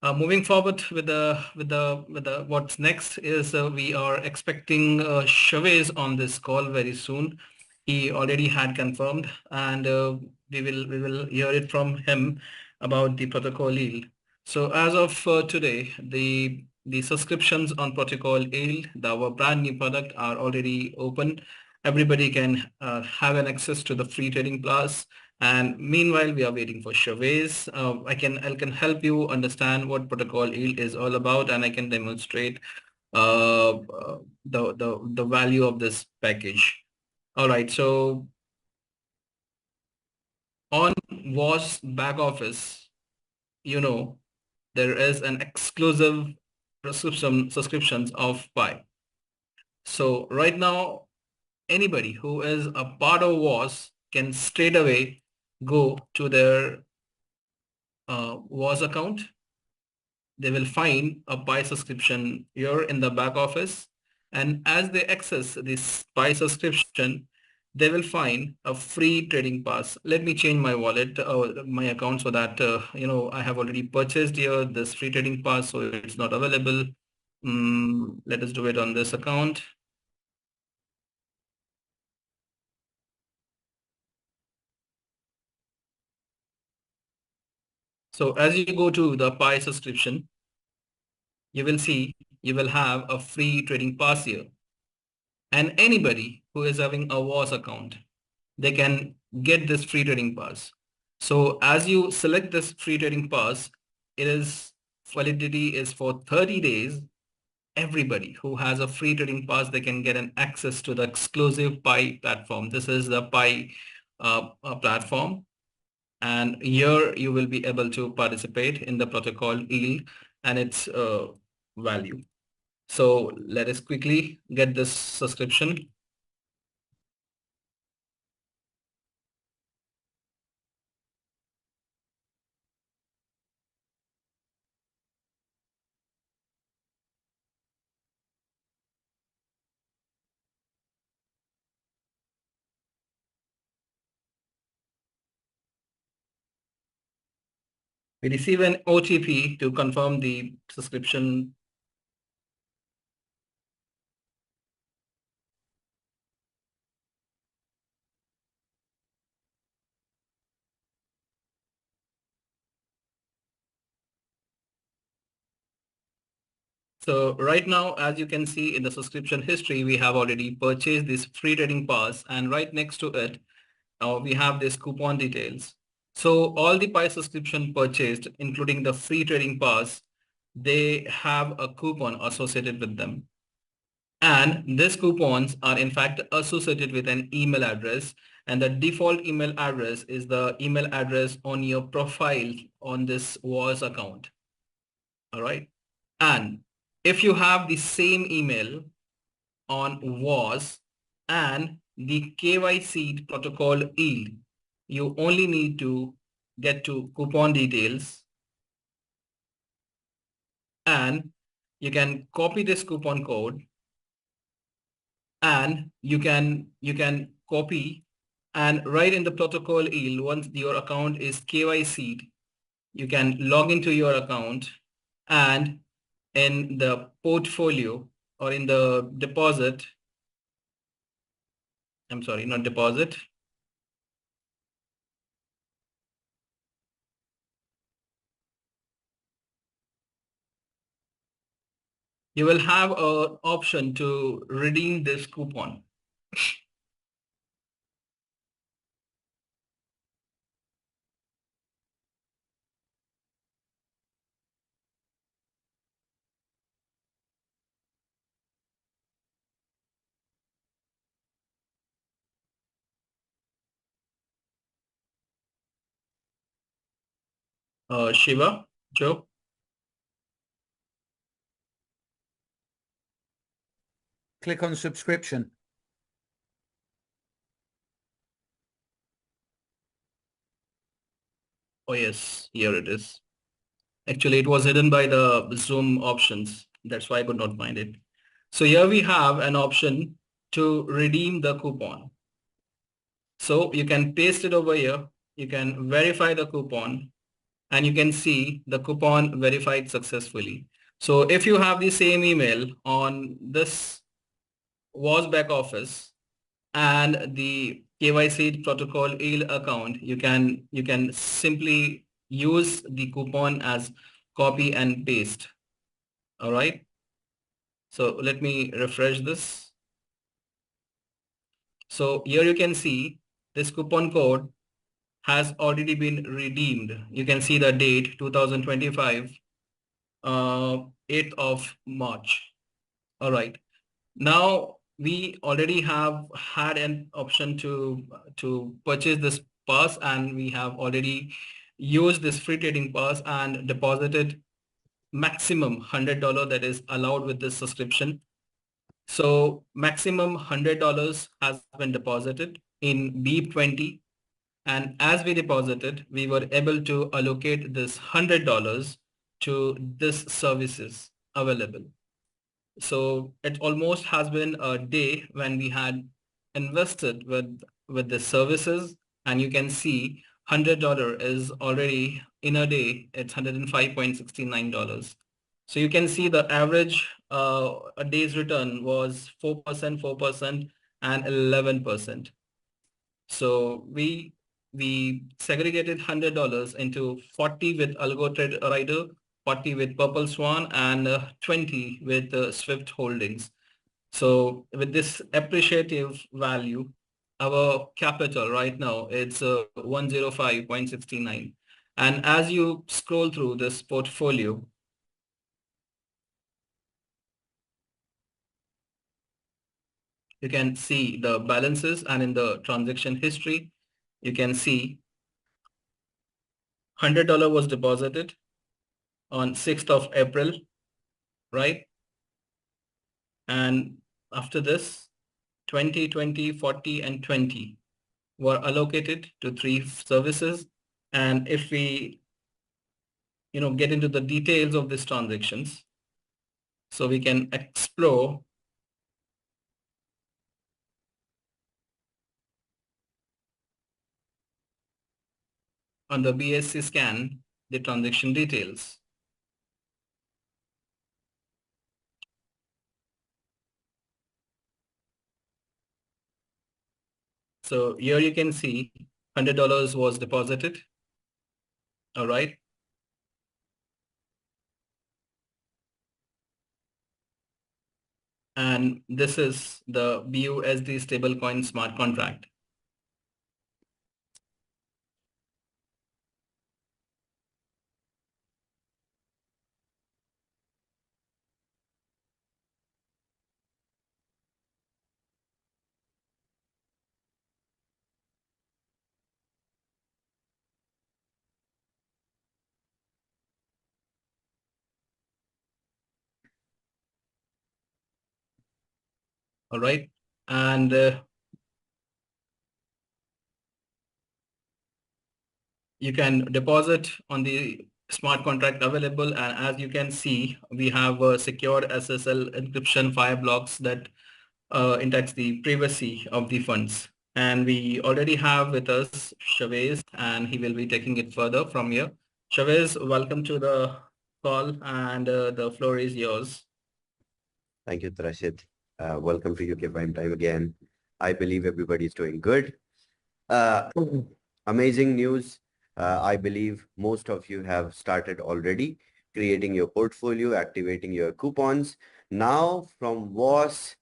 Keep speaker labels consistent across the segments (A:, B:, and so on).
A: Moving forward with the what's next is we are expecting Chavez on this call very soon. He already had confirmed, and we will hear it from him about the protocol yield. So as of today, the subscriptions on protocol yield, our brand new product, are already open. Everybody can have an access to the free trading plus. And meanwhile, we are waiting for Chavez. I can help you understand what protocol yield is all about, and I can demonstrate the value of this package. All right. So on WAAS back office, you know, there is an exclusive subscriptions of Pi. So right now, anybody who is a part of WAAS can straight away go to their WAAS account. They will find a Pi subscription here in the back office. And as they access this Pi subscription, they will find a free trading pass. Let me change my wallet, my account, so that, I have already purchased here this free trading pass, so it's not available. Let us do it on this account. So as you go to the Pi subscription, you will see you will have a free trading pass here. And anybody who is having a WAAS account, they can get this free trading pass. So as you select this free trading pass, it is validity is for 30 days. Everybody who has a free trading pass, they can get an access to the exclusive Pi platform. This is the Pi platform. And here you will be able to participate in the protocol yield and its value. So let us quickly get this subscription. We receive an OTP to confirm the subscription. So right now, as you can see in the subscription history, we have already purchased this free trading pass, and right next to it, we have this coupon details. So all the Pi subscription purchased, including the free trading pass, they have a coupon associated with them. And these coupons are in fact associated with an email address, and the default email address is the email address on your profile on this WAAS account. All right. And if you have the same email on WAAS and the KYC protocol yield, you only need to get to coupon details, and you can copy this coupon code, and you can copy and write in the protocol yield. Once your account is KYC'd, you can log into your account, and in the portfolio or in the deposit, I'm sorry, not deposit. You will have an option to redeem this coupon. Shiva, Joe.
B: Click on subscription.
A: Oh yes, here it is. Actually, it was hidden by the Zoom options. That's why I could not find it. So here we have an option to redeem the coupon. So you can paste it over here. You can verify the coupon, and you can see the coupon verified successfully. So if you have the same email on this WAAS back office and the KYC protocol email account, you can simply use the coupon as copy and paste. All right. So let me refresh this. So here you can see this coupon code has already been redeemed. You can see the date 2025, 8th of March. All right. Now we already have had an option to purchase this pass, and we have already used this free trading pass and deposited maximum $100 that is allowed with this subscription. So maximum $100 has been deposited in BEEP20, and as we deposited, we were able to allocate this $100 to this services available. So it almost has been a day when we had invested with the services, and you can see $100 is already in a day, it's $105.69. So you can see the average a day's return was 4%, 4%, and 11%. So we segregated $100 into 40 with Algo Trade Rider, 40 with Purple Swan, and 20 with Swift Holdings. So with this appreciative value, our capital right now it's 105.69. And as you scroll through this portfolio, you can see the balances, and in the transaction history, you can see $100 was deposited on 6th of April, right? And after this, 20, 20, 40, and 20 were allocated to 3 services. And if we, get into the details of these transactions, so we can explore on the BSC scan the transaction details. So here you can see $100 was deposited. All right. And this is the BUSD stablecoin smart contract. All right. And you can deposit on the smart contract available. And as you can see, we have a secured SSL encryption fireblocks that intakes the privacy of the funds. And we already have with us Shavez, and he will be taking it further from here. Shavez, welcome to the call, and the floor is yours.
C: Thank you, Rashid. Welcome to UK Prime Time again. I believe everybody is doing good. Uh, amazing news. I believe most of you have started already creating your portfolio, activating your coupons. Now from WAAS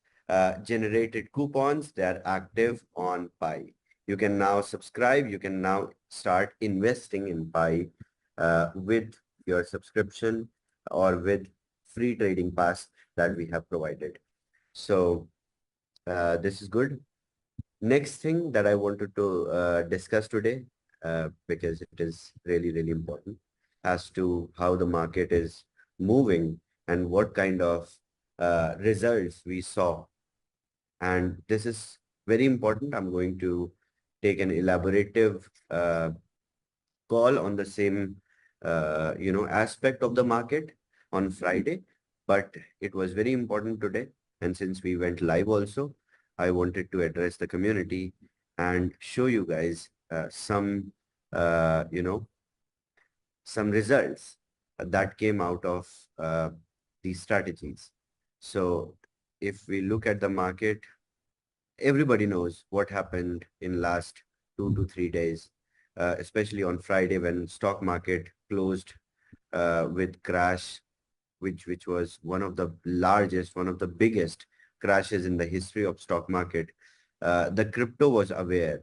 C: generated coupons, they're active on Pi. You can now subscribe. You can now start investing in Pi with your subscription or with free trading pass that we have provided. So this is good. Next thing that I wanted to discuss today, because it is really, really important as to how the market is moving and what kind of results we saw. And this is very important. I'm going to take an elaborative call on the same, aspect of the market on Friday, but it was very important today. And since we went live also, I wanted to address the community and show you guys some some results that came out of these strategies. So if we look at the market, everybody knows what happened in last 2 to 3 days, especially on Friday when stock market closed with crash, which was one of the largest, one of the biggest crashes in the history of stock market. The crypto was aware,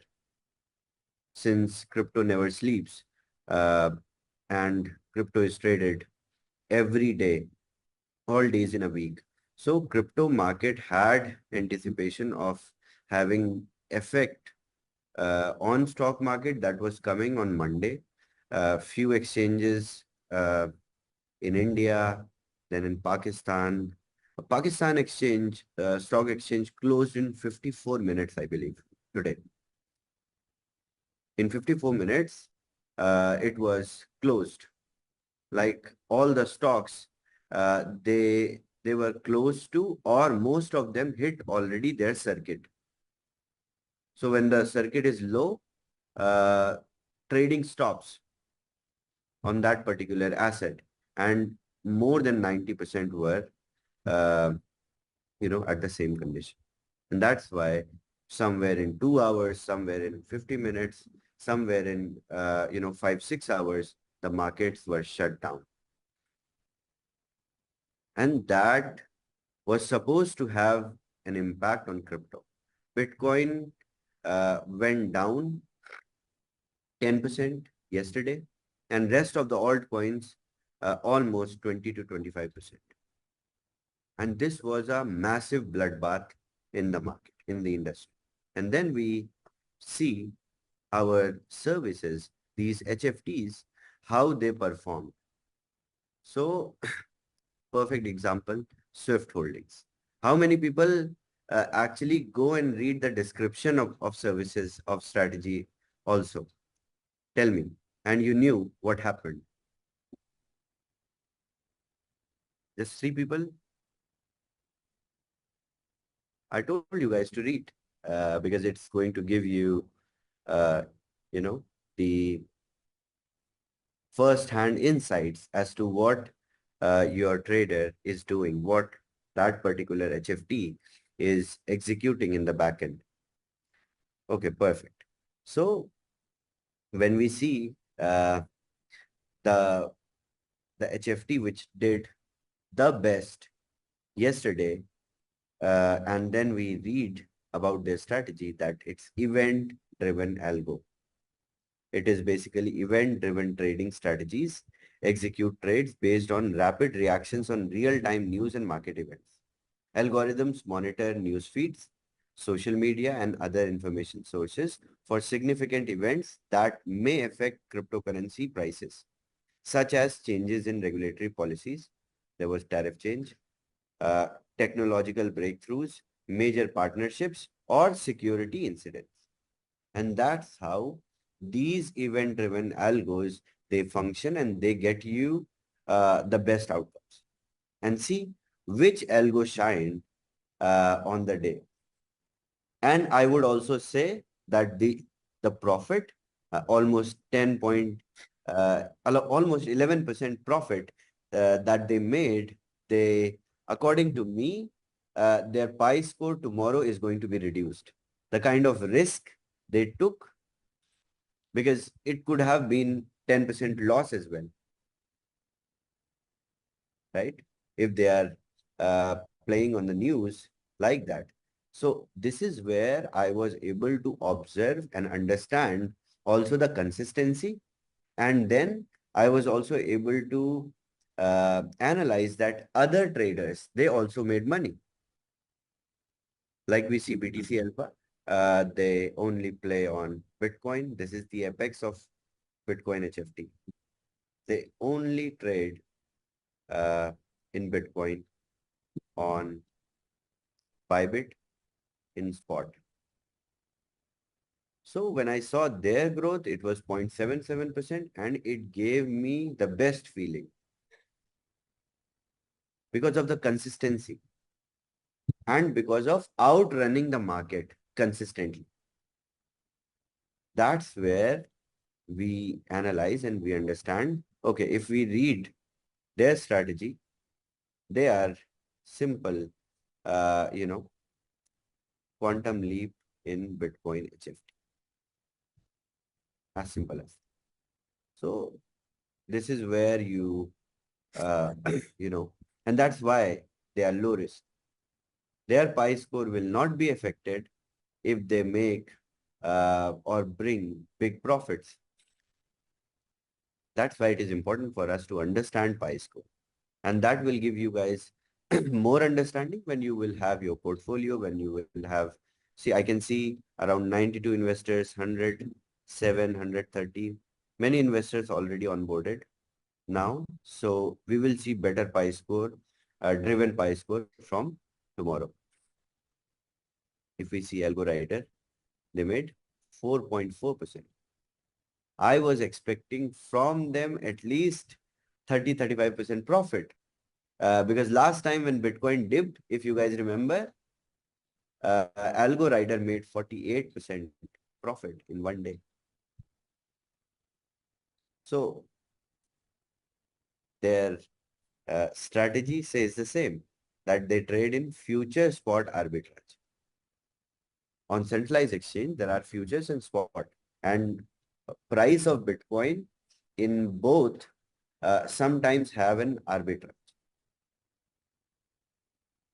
C: since crypto never sleeps, uh, and crypto is traded every day, all days in a week. So crypto market had anticipation of having effect on stock market that was coming on Monday. Few exchanges in India, then in Pakistan. Pakistan exchange, stock exchange closed in 54 minutes, I believe, today. In 54 minutes, it was closed. Like all the stocks, they were close to, or most of them hit already their circuit. So when the circuit is low, trading stops on that particular asset, and more than 90% were, uh, at the same condition. And that's why somewhere in 2 hours, somewhere in 50 minutes, somewhere in, 5, 6 hours, the markets were shut down. And that was supposed to have an impact on crypto. Bitcoin went down 10% yesterday, and rest of the altcoins almost 20 to 25%. And this was a massive bloodbath in the market, in the industry. And then we see our services, these HFTs, how they perform. So perfect example, Swift Holdings. How many people actually go and read the description of services of strategy also? Tell me. And you knew what happened. Just 3 people. I told you guys to read because it's going to give you, uh, the first-hand insights as to what your trader is doing, what that particular HFT is executing in the backend. Okay, perfect. So when we see the HFT which did the best yesterday, and then we read about their strategy that it's event-driven algo. It is basically event-driven trading strategies, execute trades based on rapid reactions on real-time news and market events. Algorithms monitor news feeds, social media, and other information sources for significant events that may affect cryptocurrency prices, such as changes in regulatory policies. There was tariff change, uh, technological breakthroughs, major partnerships, or security incidents. And that's how these event-driven algos, they function and they get you the best outcomes. And see which algo shined on the day. And I would also say that the profit, almost 10 point, almost 11% profit that they made, according to me, their pi score tomorrow is going to be reduced. The kind of risk they took, because it could have been 10% loss as well, right? If they are playing on the news like that. So this is where I was able to observe and understand also the consistency. And then I was also able to analyze that other traders, they also made money. Like we see BTC Alpha, they only play on Bitcoin. This is the apex of Bitcoin HFT. They only trade in Bitcoin on Bybit in spot. So when I saw their growth, it was 0.77% and it gave me the best feeling because of the consistency and because of outrunning the market consistently. That's where we analyze and we understand Okay, if we read their strategy, they are simple, quantum leap in Bitcoin HFT. As simple as. So this is where you, and that's why they are low risk. Their pi score will not be affected if they make or bring big profits. That's why it is important for us to understand pi score. And that will give you guys more understanding when you will have your portfolio, when you will have, see, I can see around 92 investors, 107, 130, many investors already onboarded now. So we will see better pi score, driven pi score from tomorrow. If we see Algo Rider, they made 4.4%. I was expecting from them at least 30-35% profit. Because last time when Bitcoin dipped, if you guys remember, Algo Rider made 48% profit in one day. So their strategy says the same, that they trade in future spot arbitrage. On centralized exchange, there are futures and spot. And price of Bitcoin in both sometimes have an arbitrage.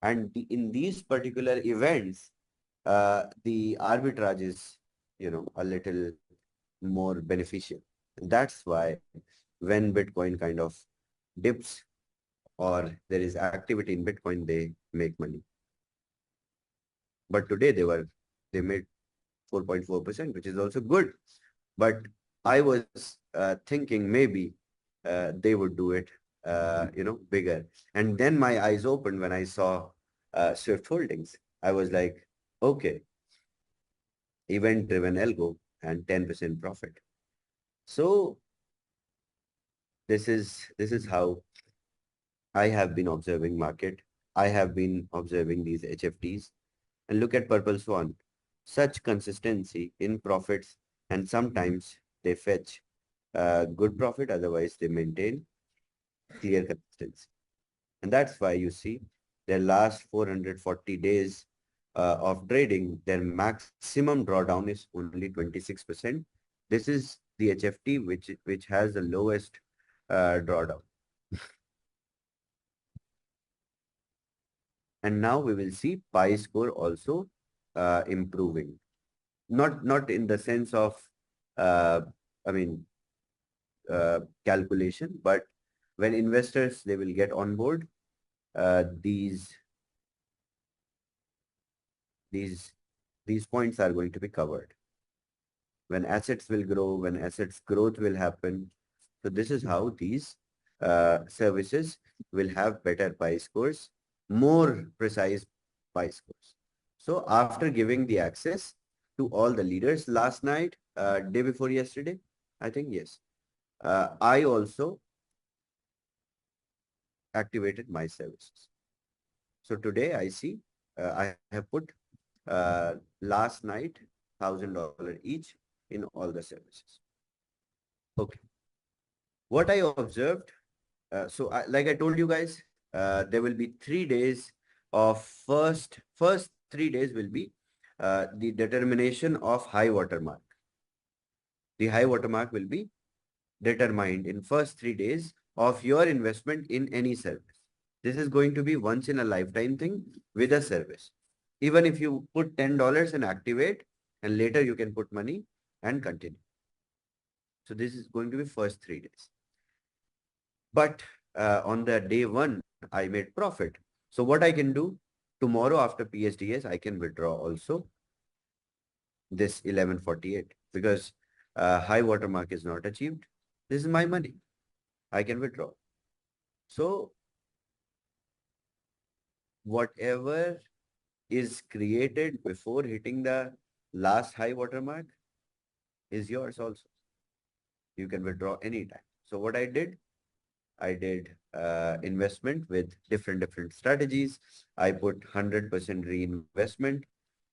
C: And in these particular events, the arbitrage is, a little more beneficial. That's why when Bitcoin kind of dips or there is activity in Bitcoin, they make money. But today they made 4.4%, which is also good. But I was thinking maybe they would do it, bigger. And then my eyes opened when I saw Swift Holdings. I was like, okay, event-driven algo and 10% profit. So this is how I have been observing market. I have been observing these HFTs, and look at Purple Swan. Such consistency in profits, and sometimes they fetch good profit, otherwise they maintain clear consistency. And that's why you see their last 440 days of trading, their maximum drawdown is only 26%. This is the HFT which has the lowest drawdown. And now we will see pi score also improving. Not in the sense of, I mean, calculation, but when investors, they will get on board, these points are going to be covered. When assets will grow, when assets growth will happen. So this is how these services will have better pi scores, more precise pi scores. So after giving the access to all the leaders last night, day before yesterday, I think, yes, I also activated my services. So today I see I have put last night $1,000 each in all the services. Okay. What I observed, like I told you guys, there will be 3 days of first 3 days will be the determination of high watermark. The high watermark will be determined in first 3 days of your investment in any service. This is going to be once in a lifetime thing with a service. Even if you put $10 and activate, and later you can put money and continue. So this is going to be first 3 days. But on the day one, I made profit. So what I can do tomorrow after PSDS, I can withdraw also this 1148 because high watermark is not achieved. This is my money. I can withdraw. So whatever is created before hitting the last high watermark is yours also. You can withdraw anytime. So what I did investment with different strategies. I put 100% reinvestment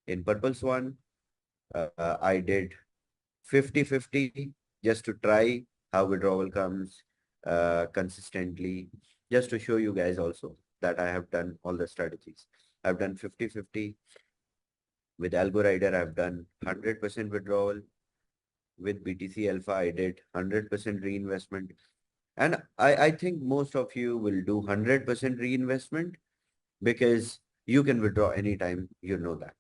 C: in Purple Swan. I did 50-50 just to try how withdrawal comes. consistently, just to show you guys also that I have done all the strategies. I've done 50-50. With Algo Rider, I've done 100% withdrawal. With BTC Alpha, I did 100% reinvestment. And I think most of you will do 100% reinvestment because you can withdraw anytime, you know that.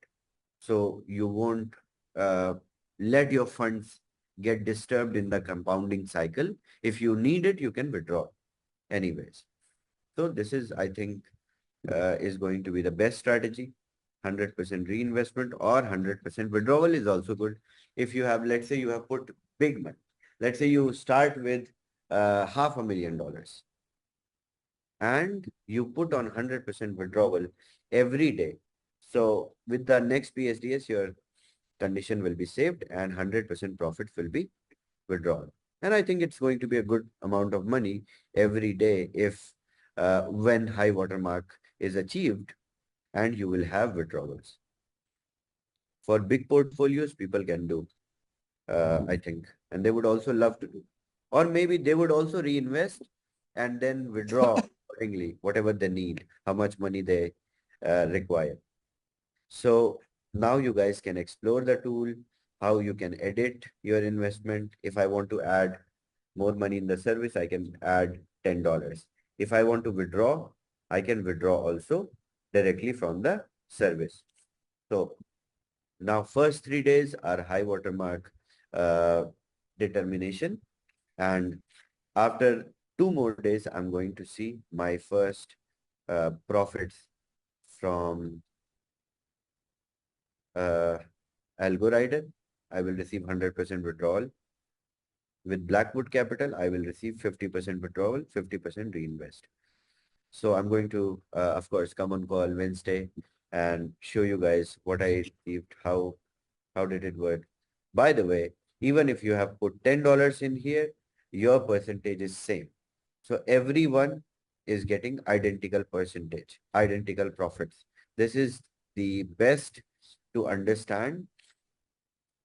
C: So you won't uh, let your funds get disturbed in the compounding cycle. If you need it, you can withdraw anyways. So this is, I think, is going to be the best strategy. 100% reinvestment or 100% withdrawal is also good. If you have, let's say you have put big money. Let's say you start with $500,000 and you put on 100% withdrawal every day. So with the next PSDS, your condition will be saved and 100% profit will be withdrawn. And I think it's going to be a good amount of money every day if when high water mark is achieved and you will have withdrawals. For big portfolios, people can do, I think, and they would also love to do. Or maybe they would also reinvest and then withdraw accordingly, whatever they need, how much money they require. So now you guys can explore the tool, how you can edit your investment. If I want to add more money in the service, I can add $10. If I want to withdraw, I can withdraw also directly from the service. So now first 3 days are high watermark determination. And after 2 more days, I'm going to see my first profits from Algo Rider. I will receive 100% withdrawal. With Blackwood Capital, I will receive 50% withdrawal, 50% reinvest. So I'm going to, of course, come on call Wednesday and show you guys what I received, how did it work. By the way, even if you have put $10 in here, your percentage is same. So everyone is getting identical percentage, identical profits. This is the best to understand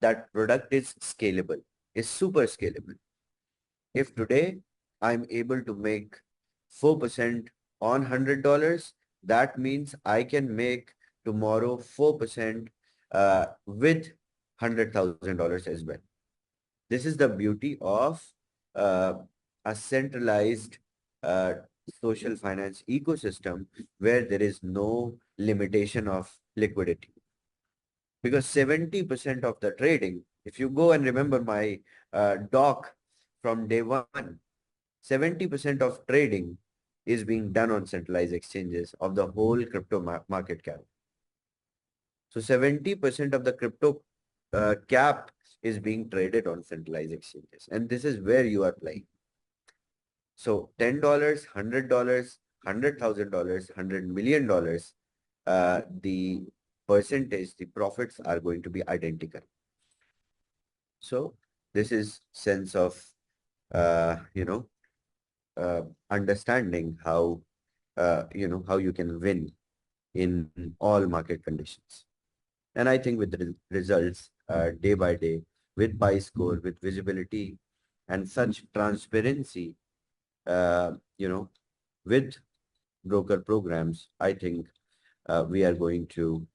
C: that product is scalable, is super scalable. If today I'm able to make 4% on $100, that means I can make tomorrow 4% with $100,000 as well. This is the beauty of uh, a centralized uh, social finance ecosystem where there is no limitation of liquidity. Because 70% of the trading, if you go and remember my doc from day one, 70% of trading is being done on centralized exchanges of the whole crypto market cap. So 70% of the crypto cap is being traded on centralized exchanges. And this is where you are playing. So $10, $100, $100,000, $100 million, the percentage, the profits are going to be identical. So this is sense of, understanding how, how you can win in all market conditions. And I think with the results day by day, with Pi score, with visibility and such transparency, uh, you know, with broker programs, I think we are going to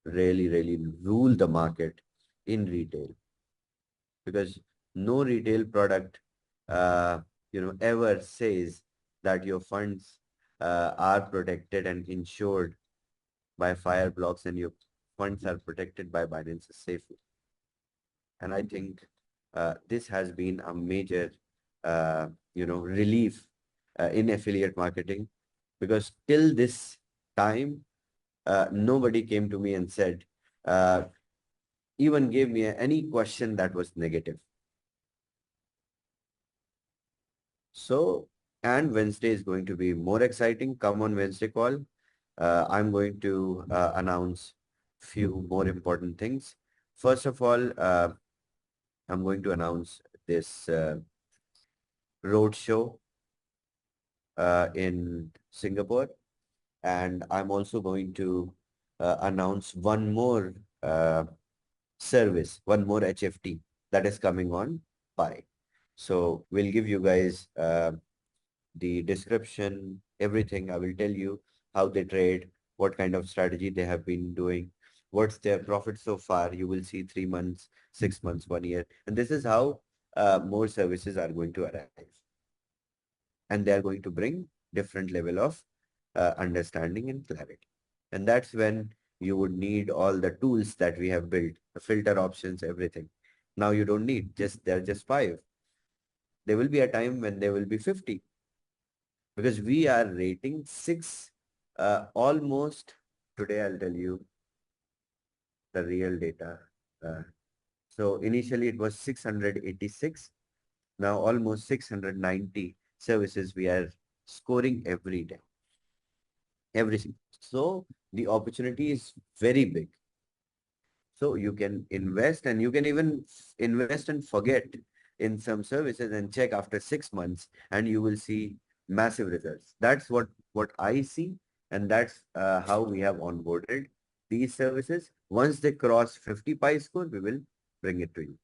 C: really, really rule the market in retail, because no retail product, ever says that your funds are protected and insured by fire blocks and your funds are protected by Binance safely. And I think this has been a major, relief in affiliate marketing, because till this time, nobody came to me and said, even gave me any question that was negative. So, and Wednesday is going to be more exciting. Come on Wednesday call. I'm going to announce few more important things. First of all, I'm going to announce this road show in Singapore, and I'm also going to announce one more service, one more HFT that is coming on Pi. So we'll give you guys the description, everything. I will tell you how they trade, what kind of strategy they have been doing, what's their profit so far. You will see 3 months, 6 months, 1 year. And this is how more services are going to arrive. And they are going to bring different level of understanding and clarity. And that's when you would need all the tools that we have built, the filter options, everything. Now you don't need, they're just 5. There will be a time when there will be 50 because we are rating 6 almost. Today I'll tell you the real data. Uh, so initially it was 686. Now almost 690 services we are scoring every day. Everything. So the opportunity is very big. So you can invest and you can even invest and forget in some services and check after 6 months and you will see massive results. That's what I see. And that's how we have onboarded these services. Once they cross 50 pi score, we will bring it to you.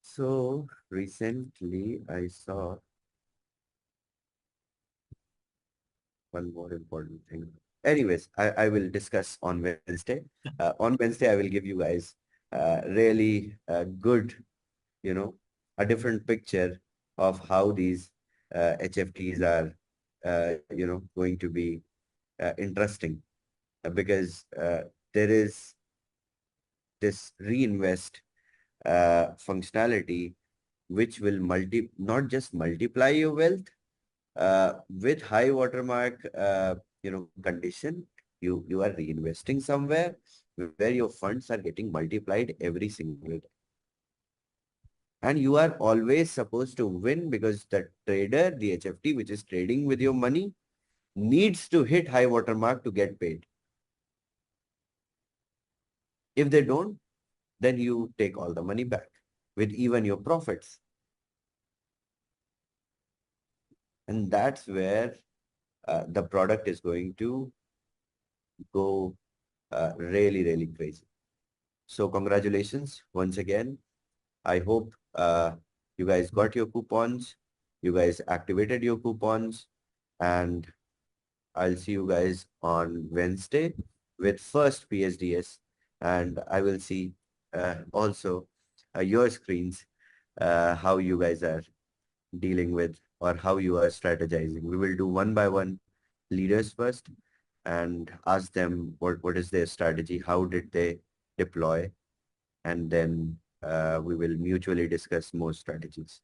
C: So recently I saw one more important thing. Anyways, I will discuss on Wednesday. On Wednesday, I will give you guys really good, a different picture of how these HFTs are, going to be interesting because there is this reinvest functionality which will not just multiply your wealth, with high watermark, condition, you are reinvesting somewhere where your funds are getting multiplied every single day. And you are always supposed to win because the trader, the HFT, which is trading with your money, needs to hit high watermark to get paid. If they don't, then you take all the money back with even your profits. And that's where the product is going to go really, really crazy. So congratulations once again. I hope you guys got your coupons, you guys activated your coupons, and I'll see you guys on Wednesday with first PSDS, and I will see also your screens, how you guys are dealing with or how you are strategizing. We will do one by one leaders first and ask them what is their strategy, how did they deploy, and then we will mutually discuss more strategies.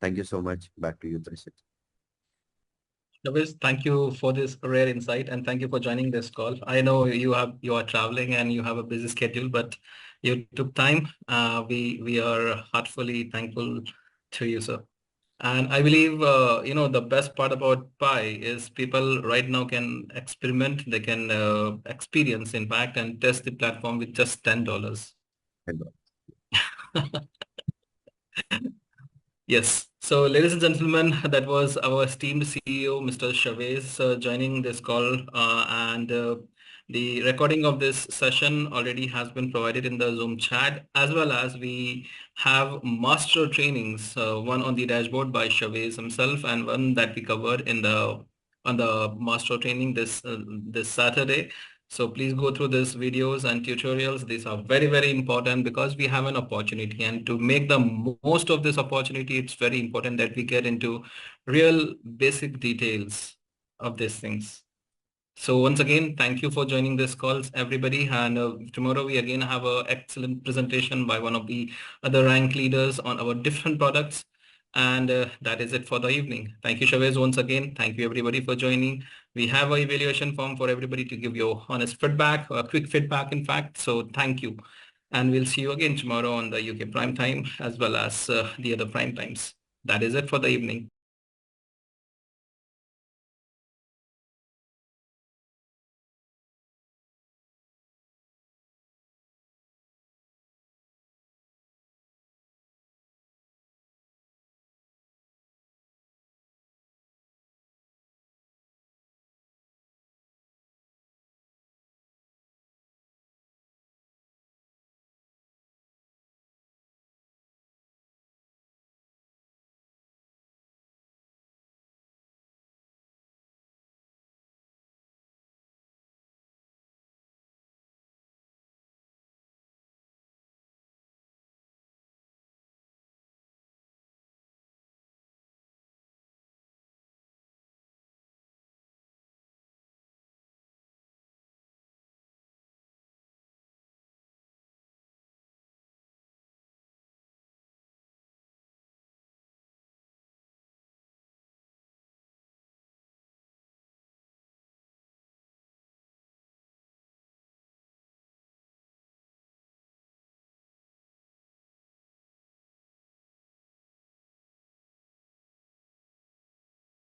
C: Thank you so much. Back to you, Trishit.
A: Shavez, thank you for this rare insight and thank you for joining this call. I know you are traveling and you have a busy schedule, but you took time. We are heartfully thankful to you, sir. And I believe, the best part about Pi is people right now can experiment, they can experience impact and test the platform with just $10. Yes. So, ladies and gentlemen, that was our esteemed CEO, Mr. Shavez, joining this call. And the recording of this session already has been provided in the Zoom chat, as well as we have master trainings, one on the dashboard by Shavez himself, and one that we covered on the master training this Saturday. So please go through these videos and tutorials. These are very, very important because we have an opportunity. And to make the most of this opportunity, it's very important that we get into real basic details of these things. So once again, thank you for joining this calls, everybody. And tomorrow we again have an excellent presentation by one of the other rank leaders on our different products. And that is it for the evening. Thank you, Shavez, once again. Thank you, everybody, for joining. We have an evaluation form for everybody to give your honest feedback, or quick feedback, in fact. So thank you. And we'll see you again tomorrow on the UK prime time, as well as the other prime times. That is it for the evening.